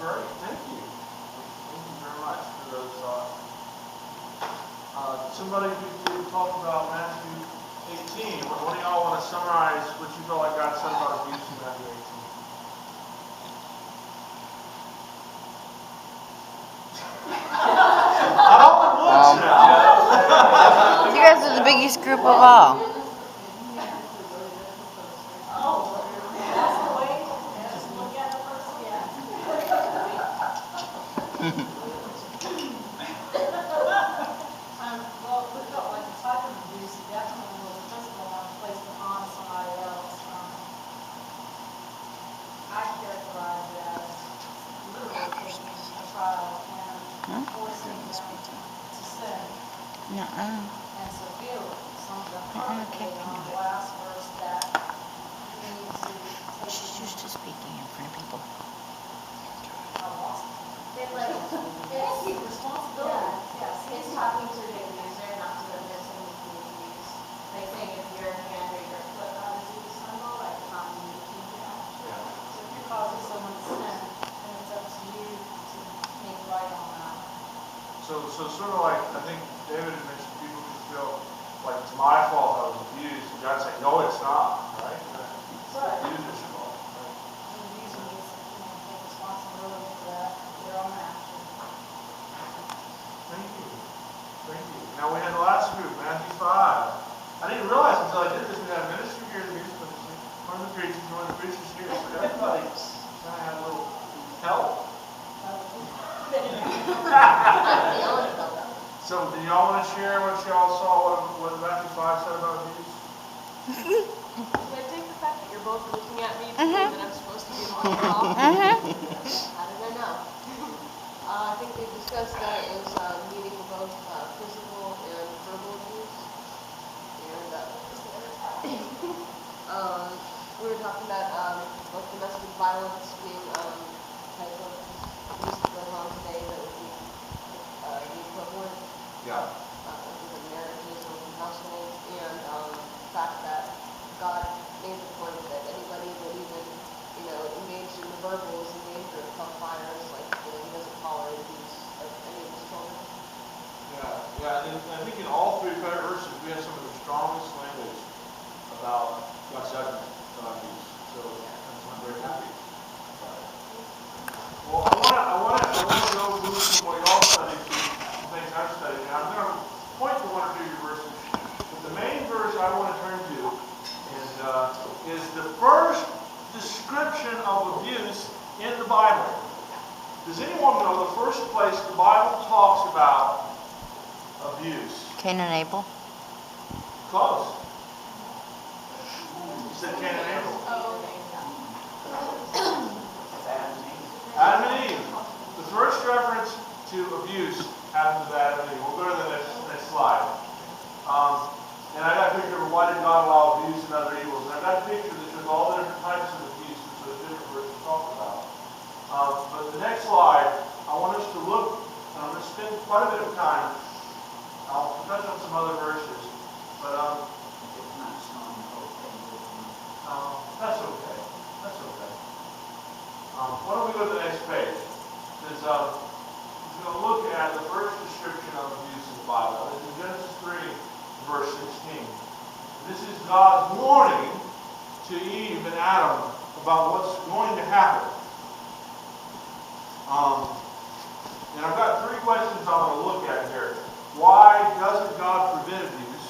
great. Thank you. Thank you very much for those thoughts. Somebody who talked about Matthew 18. What do y'all want to summarize what you felt like God said about abuse in Matthew 18? I don't want to. You guys are the biggest group of all. Well, we felt like the type of abuse definitely was physical one placed upon somebody else. I characterize it as literally taking a child and forcing them to sin and severely. Some of them permanently on the last verse that we need to take. She's used to speaking in front of people. I lost it. They like, it's responsibility. Yes. It's talking to the abuser, not to the person who's being abused. Like saying if your hand or your foot causes you to stumble, like it's not me to keep you out. So if you're causing someone to sin, then it's up to you to make right on that. So sort of like, I think David had mentioned people who feel like it's my fault I was abused. And God's saying, no, it's not, right? It's the abuser's fault. Right? The abuser needs to take responsibility for that, their own action. Thank you. Thank you. Now we had the last group, Matthew 5. I didn't realize until I did this, we had a minister here, the music ministry, one of the preachers here. So everybody's trying to have a little help. So do y'all want to share what y'all saw, what Matthew 5 said about abuse? So I take the fact that you're both looking at me to say that I'm supposed to be more involved. How did I know? I think they discussed that it was meaning both physical and verbal abuse. And we were talking about both domestic violence being type of abuse going on today that would be the equivalent. Yeah. Within marriages or within households, and the fact that God made the point that anybody that even, engaged in the verbal is in danger of hellfires, like, he doesn't tolerate abuse of any of his children. Yeah, and I think in all three verses we have some of the strongest language about God's judgment on abuse. So I'm very happy about it. Well, I want to go move from what y'all studied to some things I've studied. And I'm going to point to one or two of your verses. But the main verse I want to turn to is the first description of abuse in the Bible. Does anyone know the first place the Bible talks about abuse? Cain and Abel. Close. You said Cain and Abel. Adam and Eve. The first reference to abuse happens with Adam and Eve. We'll go to the next slide. And I got a picture of why did God allow abuse and other evils. And I got a picture that shows all the different types of abuse which the different verses talk about. But the next slide, I want us to look, and I'm going to spend quite a bit of time. I'll touch on some other verses, but that's okay. That's okay. Why don't we go to the next page? Because we're going to look at the first description of abuse in the Bible. It's in Genesis 3, verse 16. This is God's warning to Eve and Adam about what's going to happen. And I've got three questions I want to look at here. Why doesn't God forbid abuse?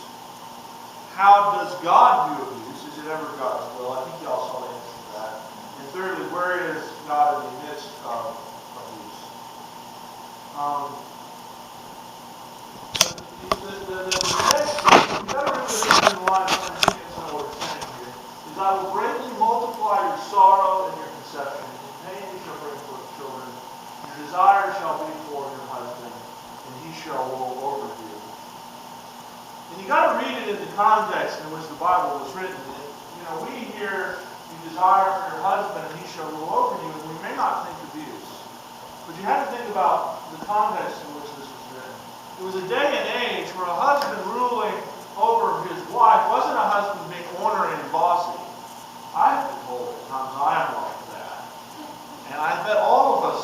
How does God do abuse? Is it ever God's will? I think y'all saw the answer to that. And thirdly, where is God in the midst of abuse? The next, you got to remember this in the line, I think it's what we're saying here, is I will greatly multiply your sorrow and your conception. In pain you shall bring forth children. Your desire shall be for your husband, and he shall rule over you. And you got to read it in the context in which the Bible was written. We hear you desire for your husband, and he shall rule over you, and we may not think abuse. But you have to think about the context in which this was written. It was a day and age where a husband ruling over his wife wasn't a husband being ornery and bossy. I've been told at times I am like that. And I bet all of us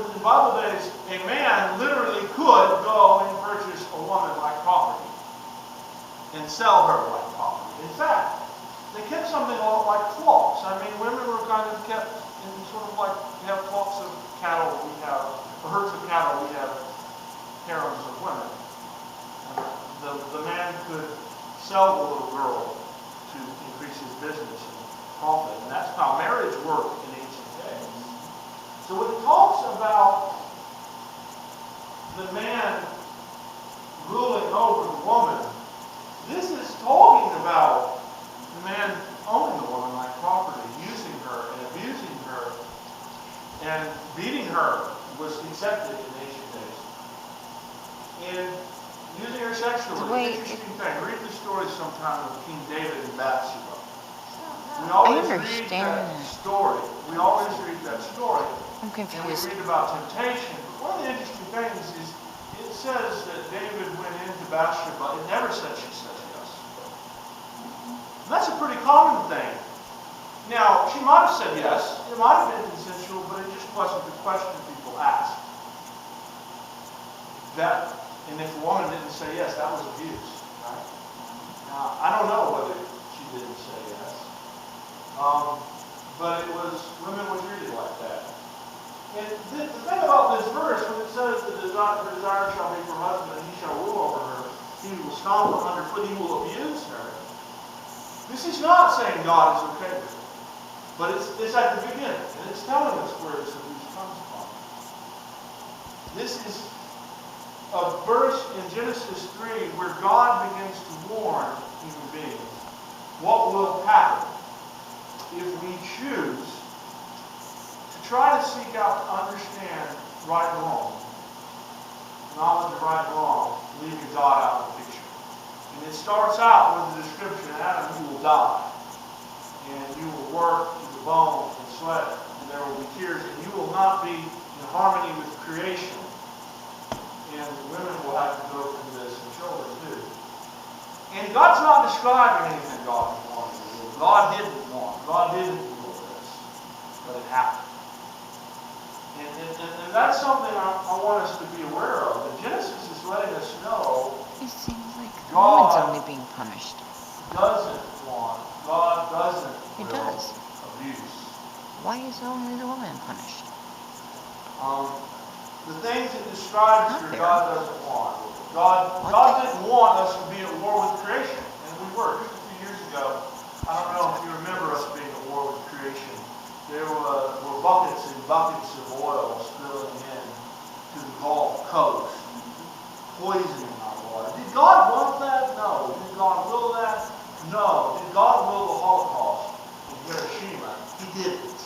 in Bible days, a man literally could go and purchase a woman like property and sell her like property. In fact, they kept something like flocks. I mean, women were kind of kept in sort of like, we have flocks of cattle, we have, or herds of cattle, we have harems of women. The man could sell the little girl to increase his business and profit. And that's how marriage worked in ancient days. So when it talks about the man ruling over the woman, this is talking about the man owning the woman like property, using her and abusing her, and beating her was accepted in ancient days. And using her sexually, Wait, interesting thing. Read the story sometime of King David and Bathsheba. We always read that story. We always read that story. I'm And we confused. read about temptation. But one of the interesting things is it says that David went into Bathsheba. It never said she said yes. And that's a pretty common thing. Now, she might have said yes. It might have been consensual, but it just wasn't the question people asked. And if a woman didn't say yes, that was abuse. Right? Now, I don't know whether she didn't say yes. But it was, women were treated like that. And the thing about this verse, when it says that her desire shall be for her husband and he shall rule over her, he will stomp her underfoot, he will abuse her. This is not saying God is okay with it. But it's at the beginning. And it's telling us where this abuse comes from. This is a verse in Genesis 3 where God begins to warn human beings what will happen if we choose to try to seek out to understand right and wrong, knowledge of right and wrong, leaving God out of the picture. And it starts out with the description, Adam, you will die, and you will work to the bone and sweat, and there will be tears, and you will not be in harmony with creation. And women will have to go through this, and children too. And God's not describing anything God wanted to do. God didn't want. God didn't do this. But it happened. And that's something I want us to be aware of. That Genesis is letting us know It seems like the God woman's only being punished. doesn't want, God doesn't He will does. abuse. Why is only the woman punished? The things it describes Not here, fair. God doesn't want. God didn't want us to be at war with creation, and we were. Just a few years ago, I don't know if you remember us being at war with creation. There were buckets and buckets of oil spilling in to the Gulf Coast, poisoning our water. Did God want that? No. Did God will that? No. Did God will the Holocaust in Hiroshima? He didn't.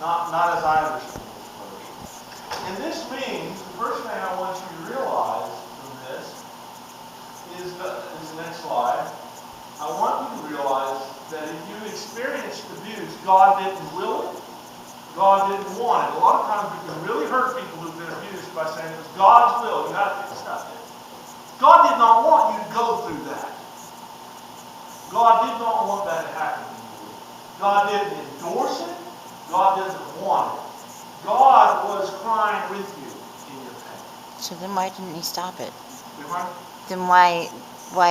Not as I understand this verse. And this means, the first thing I want you to realize from this is the next slide. I want you to realize that if you experienced abuse, God didn't will it. God didn't want it. A lot of times we can really hurt people who've been abused by saying it was God's will. You have to accept it. God did not want you to go through that. God did not want that to happen to you. God didn't endorse it. God doesn't want it. God was crying with you in your pain. So then why didn't he stop it? Right? Then why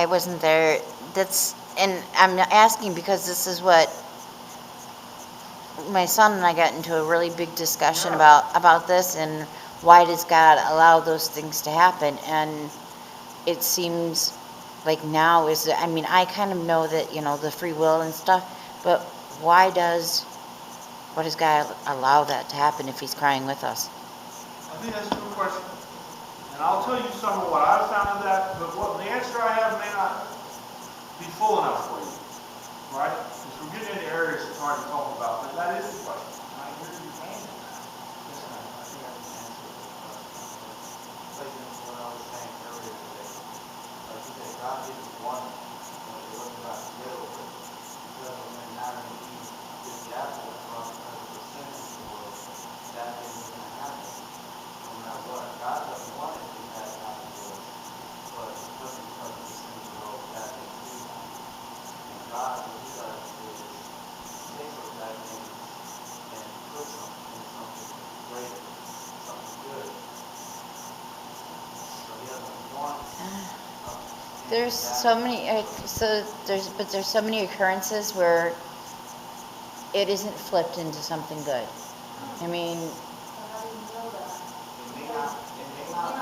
wasn't there, and I'm asking because this is what my son and I got into a really big discussion about this, and why does God allow those things to happen? And it seems like now I kind of know that, the free will and stuff, but why does God allow that to happen if he's crying with us? I think that's a good question. And I'll tell you some of what I've found of that, but the answer I have may not be full enough for you. Right? Because we're getting into areas it's hard to talk about, but that is the question. I hear you saying that. Yes, ma'am. I think I can answer this question. Like what I was saying earlier today. Like you said, God didn't want it. It wasn't about the middle. Because when Adam and Eve did the apple because of the sin of the world, that thing was going to happen. No matter what. God doesn't want it to pass down the world. But because of the sin of the world, that thing is happen. And God, what he does is take those bad things There's so many, but there's so many occurrences where it isn't flipped into something good. I mean, So how do you know that? It may not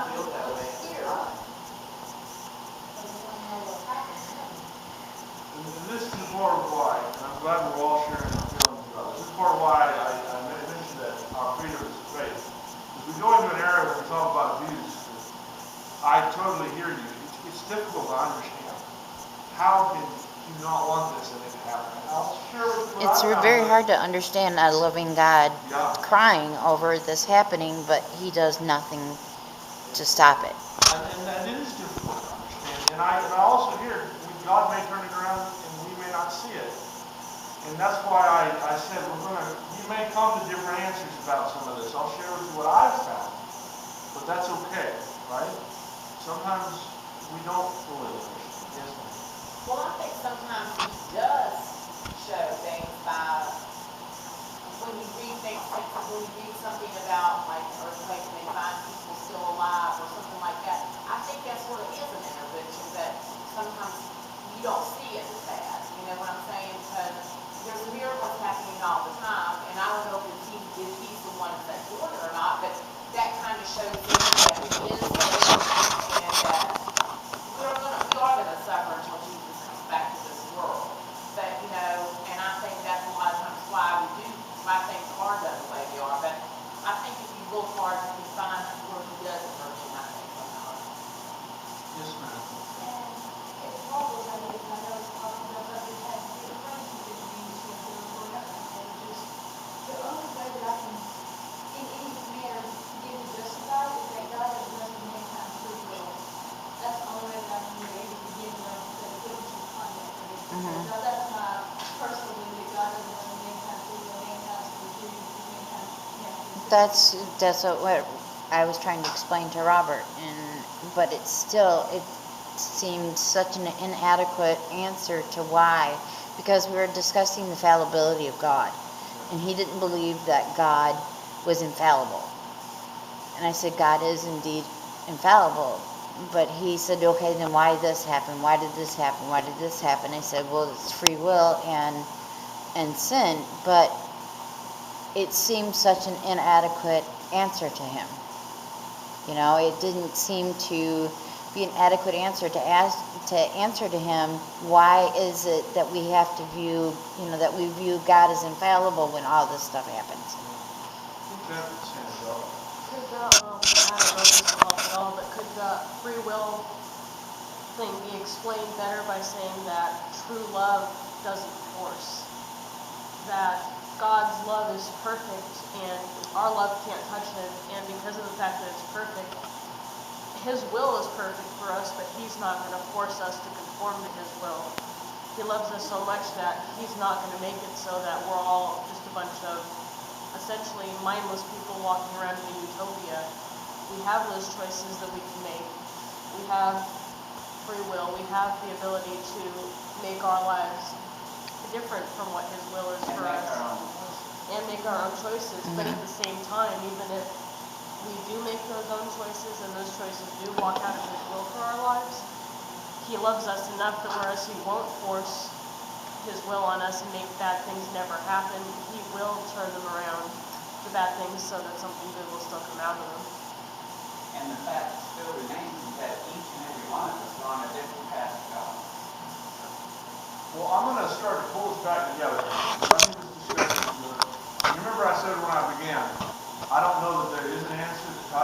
feel that way at the time. Because we don't know what's happening. And this is part of why, and I'm glad we're all sharing our feelings about this. This is part of why I mentioned that our freedom is faith. As we go into an area where we talk about abuse, I totally hear you. It's difficult to understand. How can you not want this and it happen? And I'll share with you what it's I found. very hard to understand a loving God Yeah. crying over this happening, but he does nothing to stop it. And it is difficult to understand. And I also hear God may turn it around and we may not see it. And that's why I said you may come to different answers about some of this. I'll share with you what I've found. But that's okay, right? Sometimes we don't fully understand. Yes, ma'am. Well, I think sometimes he does show things by, when you read things, like when you read something about like an earthquake and they find people still alive or something like that, I think that sort of is an intervention that sometimes you don't see it as bad. You know what I'm saying? Because there's miracles happening all the time, and I don't know if he's the one that's doing it or not, but that kind of shows me that he is able and that we are gonna suffer until Jesus comes back to this world. But, you know, and I think that's a lot of times why things are done the way they are. But I think if you look hard, you can find where he does emerge, I think, sometimes. Yes, ma'am. And it's horrible that I know it's possible that we had good friends who did abuse when they were growing up. And just, the only way that I can, in any manner, begin to justify it is that God has blessed mankind free will. That's the only way that I can be able to begin to put into context for this. Now, that's my personal belief that God doesn't bless mankind free will, mankind's free will, mankind, That's what I was trying to explain to Robert, but it seemed such an inadequate answer to why, because we were discussing the fallibility of God, and he didn't believe that God was infallible. And I said, God is indeed infallible. But he said, okay, then why did this happen? Why did this happen? Why did this happen? I said, well, it's free will and sin, but it seemed such an inadequate answer to him. You know, it didn't seem to be an adequate answer to answer to him, why is it that we have to view, that we view God as infallible when all this stuff happens? Okay, Sandra. Could the, I don't know if this will help at all, but could the free will thing be explained better by saying that true love doesn't force? That God's love is perfect and our love can't touch it, and because of the fact that it's perfect, his will is perfect for us, but he's not going to force us to conform to his will. He loves us so much that he's not going to make it so that we're all just a bunch of essentially mindless people walking around in a utopia. We have those choices that we can make. We have free will. We have the ability to make our lives different from what his will is for us. And make our own choices. But at the same time, even if we do make those own choices and those choices do walk out of his will for our lives, he loves us enough that whereas he won't force his will on us and make bad things never happen, he will turn them around to bad things so that something good will still come out of them. And the fact still remains is that each and every one of us are on a different path to God. Well, I'm going to start to pull us back together. I think this discussion is good. Remember I said when I began, I don't know that there